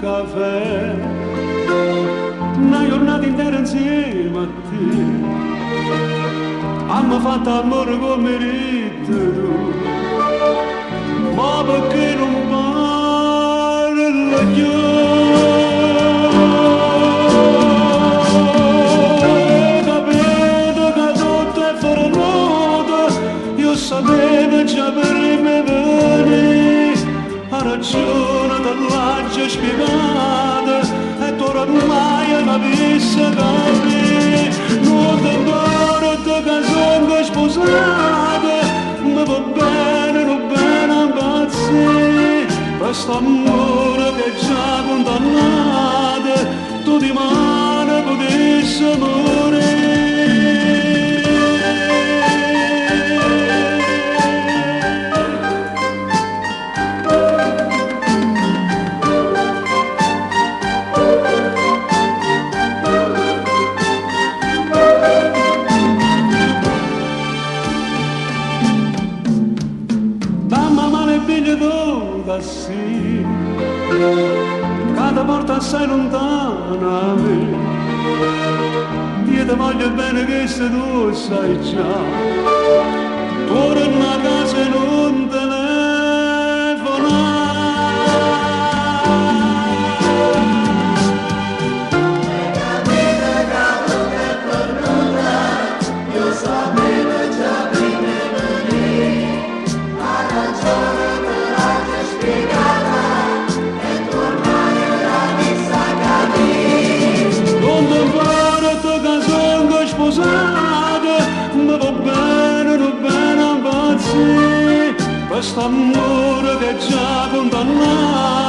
caffè, una giornata intera insieme a te, abbiamo fatto amore come rito tu, ma perché non parla più? Capito che tutto è formato, io sapevo già per me venire, ha ragione dell'aggia spiegata, e tu ormai capisci capire, non ti porto che sono sposata, ma va bene impazzire, questo amore che è già condannato, tu di mano potessi morire. Sì, cada volta sei lontana a me, io ti voglio bene che se tu sai già, torna a casa e non ma va bene impazzire, questo amore che è già condannato.